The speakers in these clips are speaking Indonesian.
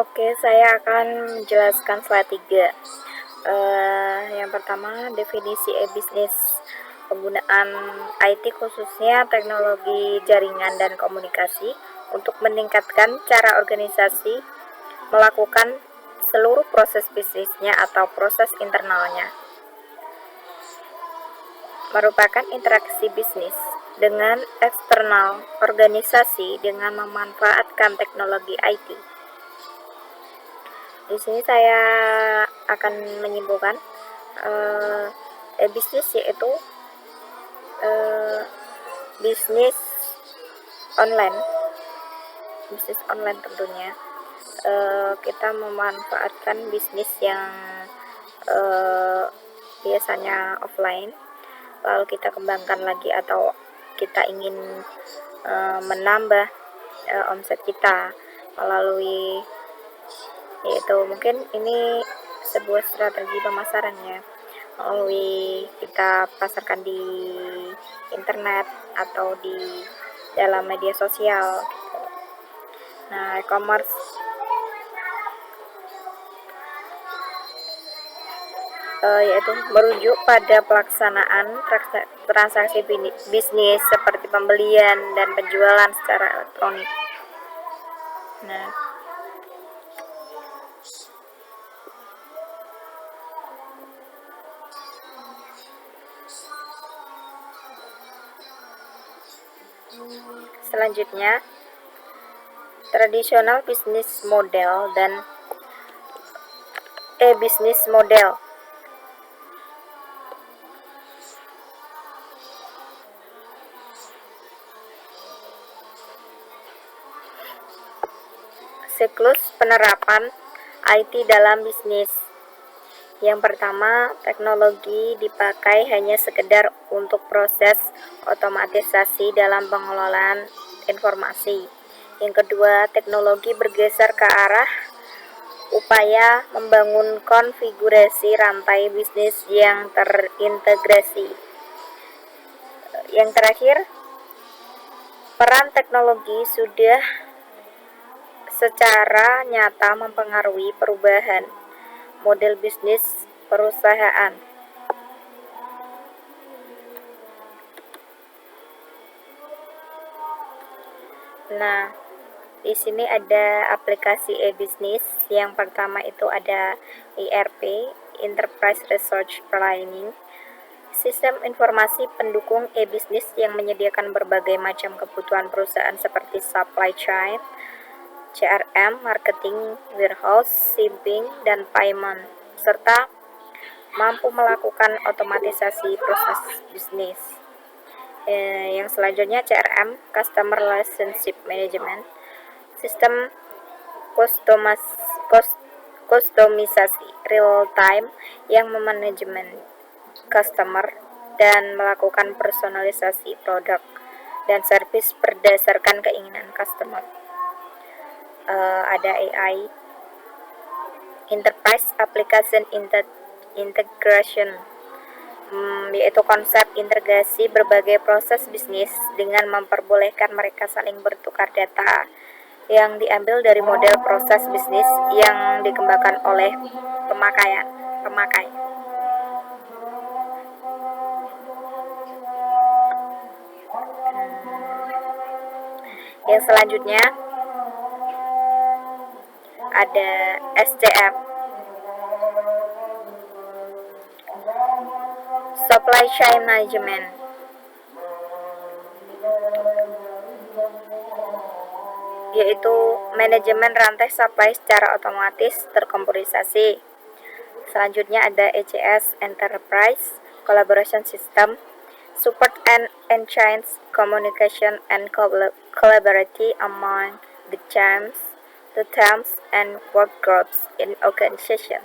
Oke, saya akan menjelaskan slide 3. Yang pertama, definisi e-bisnis. Penggunaan IT khususnya teknologi jaringan dan komunikasi untuk meningkatkan cara organisasi melakukan seluruh proses bisnisnya atau proses internalnya. Merupakan interaksi bisnis dengan eksternal organisasi dengan memanfaatkan teknologi IT. Di sini saya akan menyimpulkan bisnis yaitu bisnis online, tentunya. Kita memanfaatkan bisnis yang biasanya offline, lalu kita kembangkan lagi atau kita ingin menambah omset kita melalui, yaitu mungkin ini sebuah strategi pemasarannya, melalui kita pasarkan di internet atau di dalam media sosial. Nah, e-commerce yaitu merujuk pada pelaksanaan transaksi bisnis seperti pembelian dan penjualan secara elektronik. Nah, selanjutnya, tradisional bisnis model dan e-bisnis model. Siklus penerapan IT dalam bisnis. Yang pertama, teknologi dipakai hanya sekedar untuk proses otomatisasi dalam pengelolaan informasi. Yang kedua, teknologi bergeser ke arah upaya membangun konfigurasi rantai bisnis yang terintegrasi. Yang terakhir, peran teknologi sudah secara nyata mempengaruhi perubahan model bisnis perusahaan. Nah, di sini ada aplikasi e-bisnis. Yang pertama itu ada ERP, Enterprise Resource Planning, sistem informasi pendukung e-bisnis yang menyediakan berbagai macam kebutuhan perusahaan seperti supply chain, CRM, marketing, warehouse, shipping, dan payment, serta mampu melakukan otomatisasi proses bisnis. Yang selanjutnya CRM, Customer Relationship Management, sistem kustomisasi real time yang memanajemen customer dan melakukan personalisasi produk dan service berdasarkan keinginan customer. Ada AI, Enterprise Application Integration, yaitu konsep integrasi berbagai proses bisnis dengan memperbolehkan mereka saling bertukar data yang diambil dari model proses bisnis yang dikembangkan oleh pemakai. Yang selanjutnya ada SCM, Supply Chain Management, yaitu manajemen rantai supply secara otomatis terkomputerisasi. Selanjutnya ada ECS, Enterprise Collaboration System, Support and Enhance Communication and Collaboration among the teams and work groups in organization.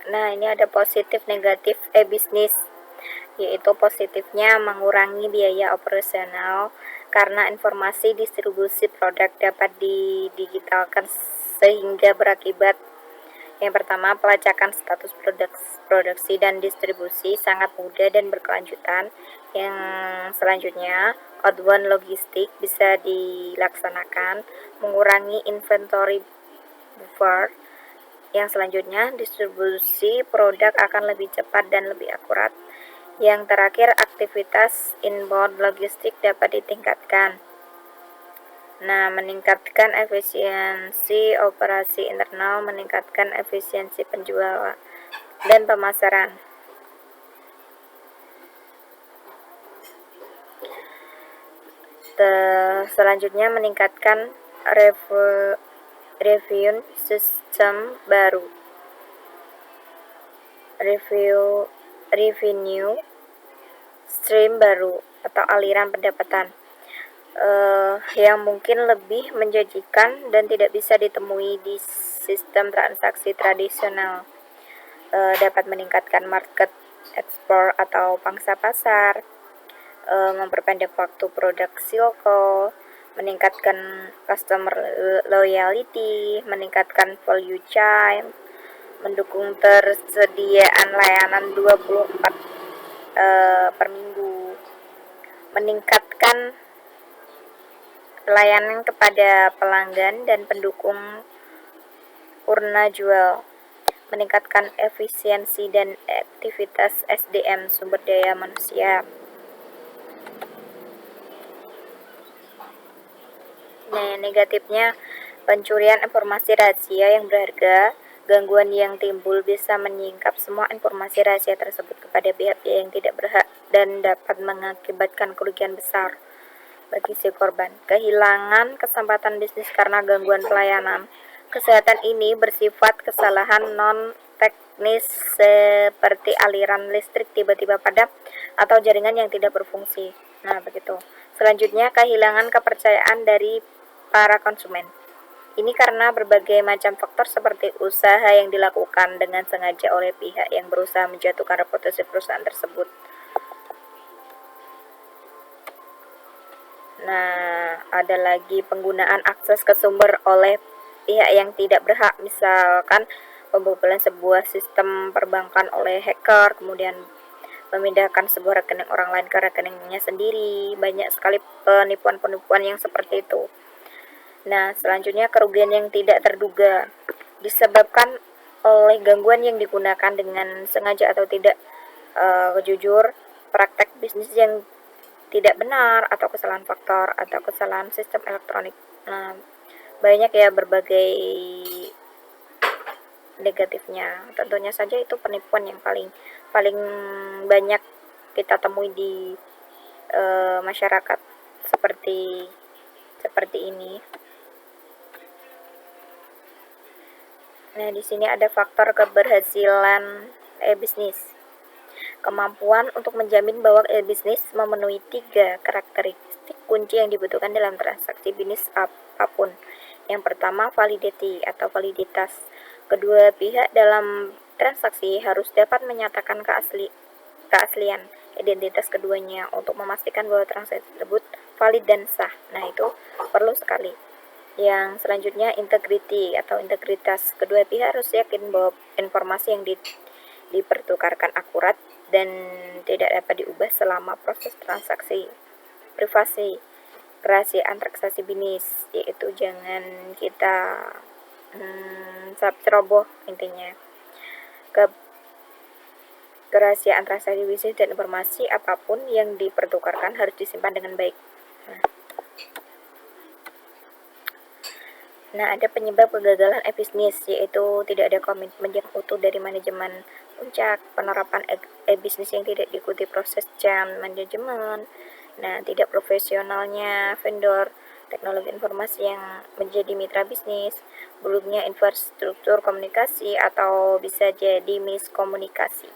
Nah, ini ada positif negatif e-bisnis, yaitu positifnya mengurangi biaya operasional karena informasi distribusi produk dapat didigitalkan sehingga berakibat Yang pertama, pelacakan status produksi dan distribusi sangat mudah dan berkelanjutan. Yang selanjutnya, outbound logistik bisa dilaksanakan, mengurangi inventory buffer. Yang selanjutnya, distribusi produk akan lebih cepat dan lebih akurat. Yang terakhir, aktivitas inbound logistik dapat ditingkatkan. Nah, meningkatkan efisiensi operasi internal, meningkatkan efisiensi penjualan dan pemasaran. Selanjutnya, meningkatkan revenue system baru. Revenue stream baru atau aliran pendapatan yang mungkin lebih menjanjikan dan tidak bisa ditemui di sistem transaksi tradisional. Dapat meningkatkan market ekspor atau pangsa pasar, memperpendek waktu produk cycle, meningkatkan customer loyalty, meningkatkan value chain, mendukung tersediaan layanan 24 per minggu, meningkatkan pelayanan kepada pelanggan dan pendukung urna jual, meningkatkan efisiensi dan aktivitas SDM sumber daya manusia. Nah, negatifnya, pencurian informasi rahasia yang berharga. Gangguan yang timbul bisa menyingkap semua informasi rahasia tersebut kepada pihak-pihak yang tidak berhak dan dapat mengakibatkan kerugian besar bagi si korban. Kehilangan kesempatan bisnis karena gangguan pelayanan. Kesehatan ini bersifat kesalahan non-teknis seperti aliran listrik tiba-tiba padam atau jaringan yang tidak berfungsi. Nah, begitu. Selanjutnya, kehilangan kepercayaan dari para konsumen. Ini karena berbagai macam faktor seperti usaha yang dilakukan dengan sengaja oleh pihak yang berusaha menjatuhkan reputasi perusahaan tersebut. Nah, ada lagi penggunaan akses ke sumber oleh pihak yang tidak berhak, misalkan pembobolan sebuah sistem perbankan oleh hacker, kemudian memindahkan sebuah rekening orang lain ke rekeningnya sendiri. Banyak sekali penipuan-penipuan yang seperti itu. Nah, selanjutnya kerugian yang tidak terduga disebabkan oleh gangguan yang digunakan dengan sengaja atau tidak, jujur, praktek bisnis yang tidak benar, atau kesalahan faktor, atau kesalahan sistem elektronik. Nah, banyak ya berbagai negatifnya. Tentunya saja itu penipuan yang paling banyak kita temui di masyarakat seperti ini. Nah, di sini ada faktor keberhasilan bisnis. Kemampuan untuk menjamin bahwa bisnis memenuhi 3 karakteristik kunci yang dibutuhkan dalam transaksi bisnis apapun. Yang pertama, validity atau validitas. Kedua pihak dalam transaksi harus dapat menyatakan keaslian identitas keduanya untuk memastikan bahwa transaksi tersebut valid dan sah. Nah, itu perlu sekali. Yang selanjutnya, integrity atau integritas. Kedua pihak harus yakin bahwa informasi yang dipertukarkan akurat dan tidak dapat diubah selama proses transaksi. Privasi, kerahasiaan transaksi bisnis, yaitu jangan kita ceroboh intinya. Kerahasiaan transaksi bisnis dan informasi apapun yang dipertukarkan harus disimpan dengan baik. Nah, ada penyebab kegagalan bisnis, yaitu tidak ada komitmen yang utuh dari manajemen puncak, penerapan bisnis yang tidak diikuti proses change management, nah, tidak profesionalnya vendor teknologi informasi yang menjadi mitra bisnis, buruknya infrastruktur komunikasi atau bisa jadi miskomunikasi.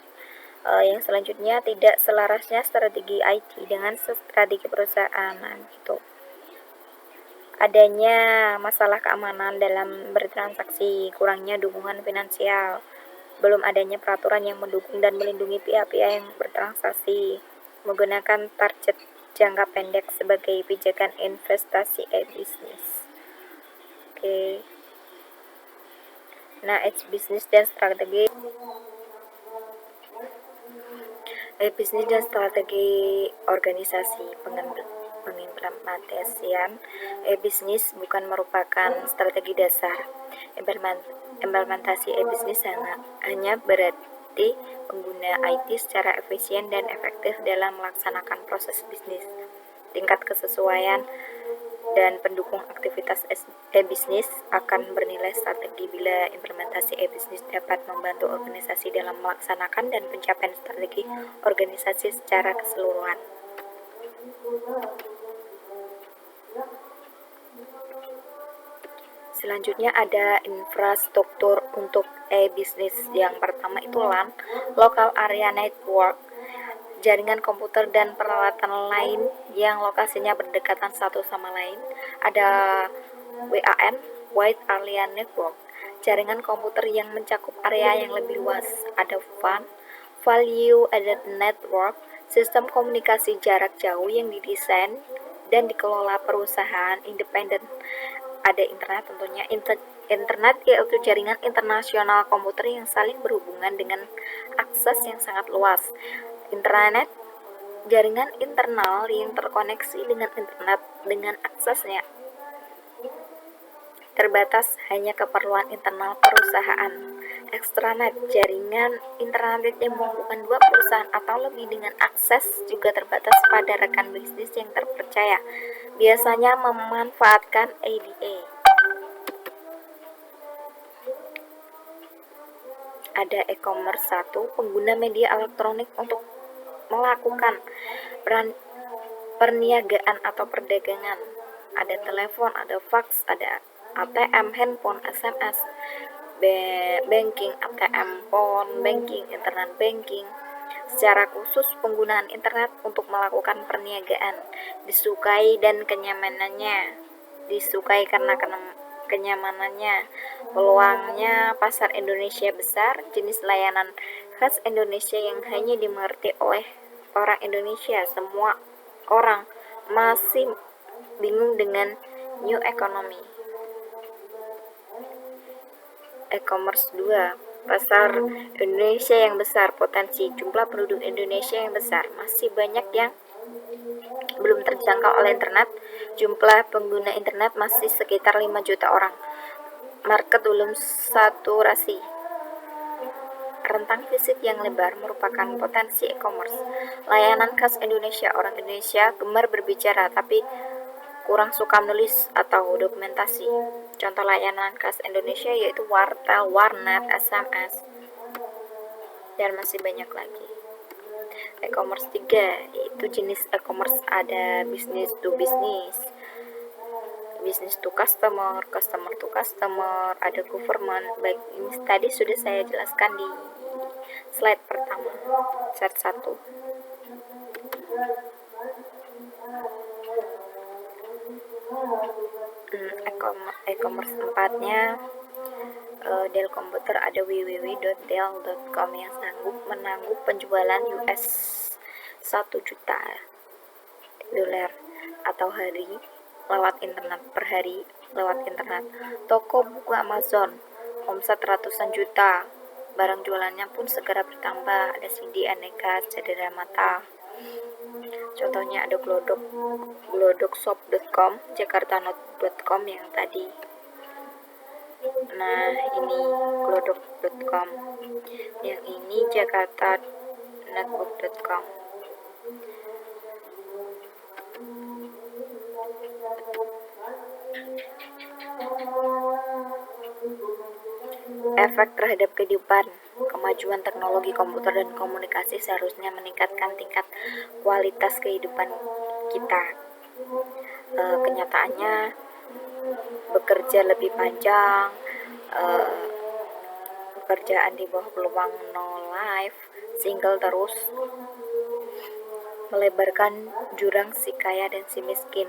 Yang selanjutnya, tidak selarasnya strategi IT dengan strategi perusahaan. Nah, gitu. Adanya masalah keamanan dalam bertransaksi, kurangnya dukungan finansial, belum adanya peraturan yang mendukung dan melindungi pihak-pihak yang bertransaksi, menggunakan target jangka pendek sebagai pijakan investasi bisnis. Oke. Nah, bisnis dan strategi bisnis dan strategi organisasi pengimplementasian bisnis bukan merupakan strategi dasar. Implementasi bisnis hanya berarti pengguna IT secara efisien dan efektif dalam melaksanakan proses bisnis. Tingkat kesesuaian dan pendukung aktivitas bisnis akan bernilai strategi. Bila implementasi bisnis dapat membantu organisasi dalam melaksanakan dan pencapaian strategi organisasi secara keseluruhan. Selanjutnya ada infrastruktur untuk bisnis. Yang pertama itu LAN, Local Area Network, jaringan komputer dan peralatan lain yang lokasinya berdekatan satu sama lain. Ada WAN, Wide Area Network, jaringan komputer yang mencakup area yang lebih luas. Ada WAN, Value Added Network, sistem komunikasi jarak jauh yang didesain dan dikelola perusahaan independen. Ada internet, tentunya internet yaitu jaringan internasional komputer yang saling berhubungan dengan akses yang sangat luas. Internet, jaringan internal yang terkoneksi dengan internet dengan aksesnya terbatas hanya keperluan internal perusahaan. Extranet, jaringan internet yang menghubungkan dua perusahaan atau lebih dengan akses juga terbatas pada rekan bisnis yang terpercaya, biasanya memanfaatkan ADA. Ada e-commerce 1, pengguna media elektronik untuk melakukan perniagaan atau perdagangan. Ada telepon, ada fax, ada ATM, handphone, SMS, banking, ATM, phone, banking, internet banking. Secara khusus, penggunaan internet untuk melakukan perniagaan disukai dan kenyamanannya. Disukai karena kenyamanannya, peluangnya pasar Indonesia besar, jenis layanan khas Indonesia yang hanya dimengerti oleh orang Indonesia. Semua orang masih bingung dengan new economy. E-commerce 2, pasar Indonesia yang besar, potensi jumlah penduduk Indonesia yang besar, masih banyak yang belum terjangkau oleh internet. Jumlah pengguna internet masih sekitar 5 juta orang. Market belum saturasi. Rentang visit yang lebar merupakan potensi e-commerce. Layanan khas Indonesia, orang Indonesia gemar berbicara tapi kurang suka menulis atau dokumentasi. Contoh layanan khas Indonesia yaitu wartel, warnet, SMS, dan masih banyak lagi. E-commerce 3, yaitu jenis e-commerce ada business to business, business to customer, customer to customer, ada government. Baik, ini tadi sudah saya jelaskan di slide pertama, slide 1. E-commerce 4-nya Dell Computer, ada www.dell.com yang sanggup menangguh penjualan US 1 juta dolar atau hari lewat internet, per hari lewat internet. Toko buku Amazon, omset ratusan juta, barang jualannya pun segera bertambah. Ada CD aneka, cedera mata. Contohnya ada glodokshop.com, jakartanote.com yang tadi. Nah, ini glodok.com, yang ini jakartanetbook.com. Efek terhadap kehidupan. Kemajuan teknologi komputer dan komunikasi seharusnya meningkatkan tingkat kualitas kehidupan kita. Kenyataannya bekerja lebih panjang, pekerjaan di bawah peluang no life, single terus, melebarkan jurang si kaya dan si miskin.